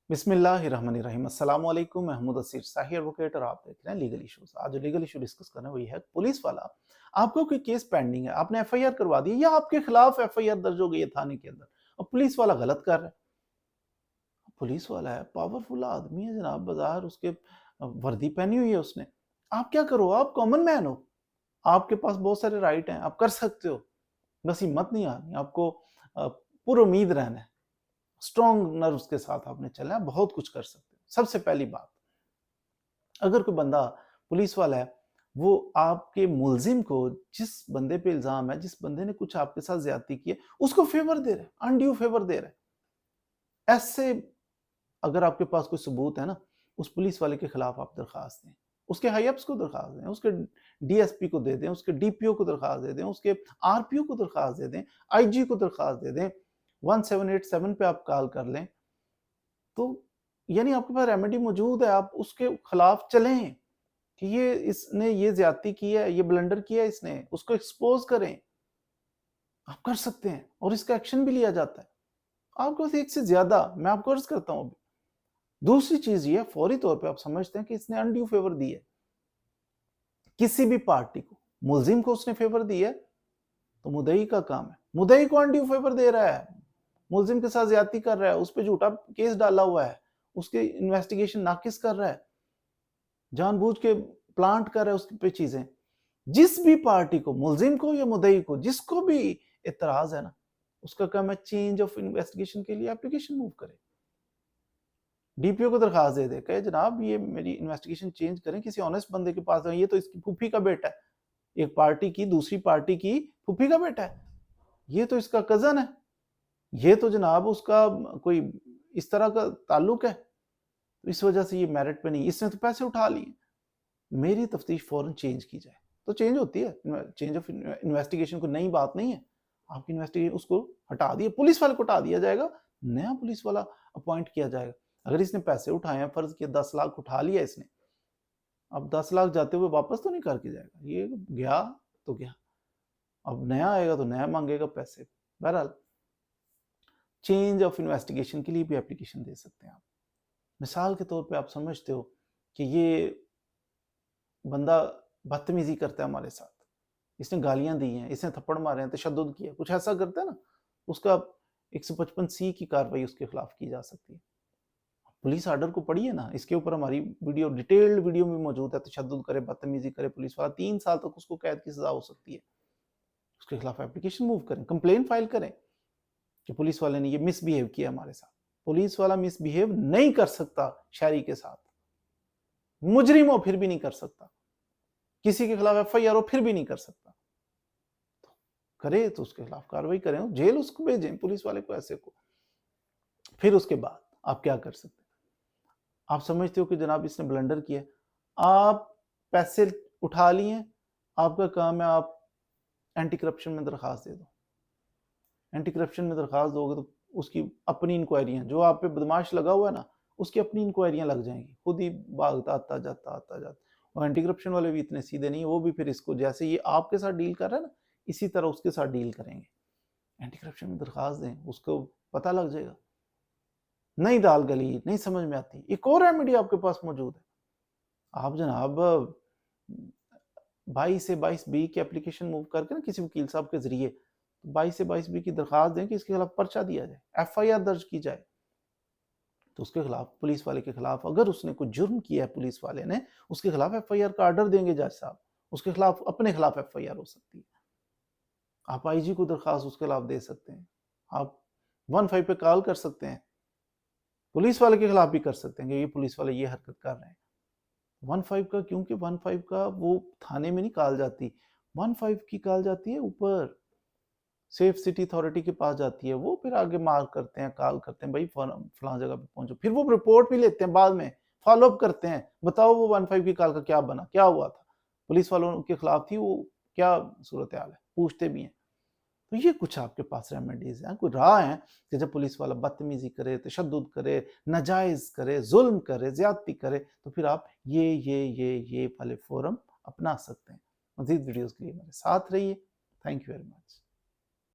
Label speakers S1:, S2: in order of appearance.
S1: बिस्मिल्लाहिर्रहमानिर्रहीम। अस्सलाम वालेकुम। महमूद असीर शाही एडवोकेट और आप देख रहे हैं लीगल इश्यूज। आज जो लीगल इशू डिस्कस करना है वही है पुलिस वाला आपको कोई केस पेंडिंग है, आपने एफआईआर करवा दी या आपके खिलाफ एफआईआर दर्ज हो गई है थाने के अंदर और पुलिस वाला गलत कर रहा है। पुलिस वाला है, पावरफुल आदमी है जनाब, बाजार उसके वर्दी पहनी हुई है उसने। आप क्या करो, आप कॉमन मैन हो, आपके पास बहुत सारे राइट हैं, आप कर सकते हो। बस हिम्मत नहीं आनी आपको, पुर उम्मीद रहना है, स्ट्रॉन्ग नर्व्स के साथ आपने चलना है, बहुत कुछ कर सकते हो। सबसे पहली बात, अगर कोई बंदा पुलिस वाला है, वो आपके मुलजिम को, जिस बंदे पे इल्जाम है, जिस बंदे ने कुछ आपके साथ ज्यादती की है, उसको फेवर दे रहा है, अनड्यू फेवर दे रहा है। ऐसे अगर आपके पास कोई सबूत है ना, उस पुलिस वाले के खिलाफ आप दरखास्त दें, उसके हाई अप्स को दरखास्त दें, उसके डीएसपी को दे दें, उसके डीपीओ को दरखास्त दे दें, उसके आरपीओ को दरखास्त दे दें, आईजी को दरखास्त दे दें, 1787 पे आप कॉल कर लें। तो यानी आपके पास रेमेडी मौजूद है, आप उसके खिलाफ चलें कि ये इसने ये ज्यादती की है, ये ब्लंडर किया है इसने, उसको एक्सपोज करें। आप कर सकते हैं और इसका एक्शन भी लिया जाता है। आपके पास एक से ज्यादा, मैं आपको अर्ज करता हूं अभी। दूसरी चीज ये, फौरी तौर पे आप समझते हैं कि इसने अनड्यू फेवर दी है किसी भी पार्टी को, मुलजिम को उसने फेवर दी है तो मुदई का काम है, मुदई को अनड्यू फेवर दे रहा है, मुलजिम के साथ ज्यादती कर रहा है, उस पर झूठा केस डाला हुआ है, उसके इन्वेस्टिगेशन नाकिस कर रहा है, जानबूझ के प्लांट कर रहा है उस पे चीजें। जिस भी पार्टी को, मुलजिम को या मुदई को, जिसको भी इतराज है ना, उसका काम है चेंज ऑफ इन्वेस्टिगेशन के लिए एप्लीकेशन मूव करे, डीपीओ को दरखास्त दे दे, कहे जनाब ये मेरी इन्वेस्टिगेशन चेंज करें, किसी ऑनेस्ट बंदे के पास, ये तो इसकी फूफी का बेटा है, एक पार्टी की दूसरी पार्टी की फूफी का बेटा है, ये तो इसका कजन है, ये तो जनाब उसका कोई इस तरह का ताल्लुक है, तो इस वजह से ये मेरिट पे नहीं, इसने तो पैसे उठा लिए, मेरी तफ्तीश फौरन चेंज की जाए। तो चेंज होती है, चेंज ऑफ इन्वेस्टिगेशन को नई बात नहीं है। आपकी इन्वेस्टिगेशन उसको हटा दिया, पुलिस वाले को हटा दिया जाएगा, नया पुलिस वाला अपॉइंट किया जाएगा। अगर इसने पैसे उठाए हैं, फर्ज किया 10 लाख उठा लिया इसने, अब 10 लाख जाते हुए वापस तो नहीं करके जाएगा, ये गया तो गया, अब नया आएगा तो नया मांगेगा पैसे। बहरहाल चेंज ऑफ इन्वेस्टिगेशन के लिए भी एप्लीकेशन दे सकते हैं आप। मिसाल के तौर पे आप समझते हो कि ये बंदा बदतमीजी करता है हमारे साथ, इसने गालियां दी हैं, इसने थप्पड़ मारे हैं, तशद्दुद किया, कुछ ऐसा करता है ना, उसका 155C की कार्रवाई उसके खिलाफ की जा सकती है। पुलिस आर्डर को पढ़िए ना, इसके ऊपर हमारी वीडियो, डिटेल्ड वीडियो में मौजूद है। तशद्दुद करे, बदतमीजी करे पुलिस वाला, 3 साल तक उसको कैद की सजा हो सकती है। उसके खिलाफ एप्लीकेशन मूव करें, कंप्लेन फाइल करें कि पुलिस वाले ने ये मिसबिहेव किया हमारे साथ। पुलिस वाला मिसबिहेव नहीं कर सकता शहरी के साथ, मुजरिम हो फिर भी नहीं कर सकता, किसी के खिलाफ एफआईआर हो फिर भी नहीं कर सकता। तो करे तो उसके खिलाफ कार्रवाई करें, जेल उसको भेजें पुलिस वाले को, ऐसे को। फिर उसके बाद आप क्या कर सकते हैं? आप समझते हो कि जनाब इसने ब्लंडर किया, आप पैसे उठा लिए, आपका काम है आप एंटी करप्शन में दरखास्त दे दो। एंटी करप्शन में दरखास्त दोगे तो उसकी अपनी इंक्वायरियां, जो आप पे बदमाश लगा हुआ है ना, उसकी अपनी इंक्वायरियां लग जाएंगी, खुद ही भागता आता जाता। और एंटी करप्शन वाले भी इतने सीधे नहीं है, वो भी फिर इसको जैसे ये आपके साथ डील कर रहा है ना, इसी तरह उसके साथ डील करेंगे। एंटी करप्शन में दरखास्त दें, उसको पता लग जाएगा, नहीं दाल गली नहीं समझ में आती, एक और रेमेडी आपके पास मौजूद है। आप जनाब 22 से 22B की एप्लीकेशन मूव करके ना, किसी वकील साहब के जरिए 22 से 22B की दरखास्त दें कि इसके खिलाफ पर्चा दिया जाए, एफआईआर दर्ज की जाए। तो उसके खिलाफ, पुलिस वाले के खिलाफ, अगर उसने कुछ जुर्म किया है पुलिस वाले ने, उसके खिलाफ एफआईआर का ऑर्डर देंगे जज साहब, उसके खिलाफ, अपने खिलाफ एफआईआर हो सकती है। आप आईजी को दरखास्त उसके खिलाफ दे सकते हैं, आप 15 पे कॉल कर सकते हैं, पुलिस वाले के खिलाफ भी कर सकते हैं कि ये पुलिस वाले ये हरकत कर रहे हैं। 15 का, क्योंकि 15 का वो थाने में नहीं कॉल जाती, 15 की कॉल जाती है ऊपर सेफ सिटी अथॉरिटी के पास जाती है, वो फिर आगे मार्क करते हैं, कॉल करते हैं, भाई फलां जगह पे पहुंचो, फिर वो रिपोर्ट भी लेते हैं, बाद में फॉलो अप करते हैं, बताओ वो 15 की कॉल का क्या बना, क्या हुआ था, पुलिस वालों के खिलाफ थी वो, क्या सूरत हाल है, पूछते भी हैं। तो ये कुछ आपके पास रेमेडीज हैं, कोई राह है कि जब पुलिस वाला बदतमीजी करे, तशद्दुद करे, नाजायज करे, जुल्म करे, ज्यादती करे, तो फिर आप ये वाले फोरम अपना सकते हैं। मजीद वीडियोस के लिए मेरे साथ रहिए। Thank you very much.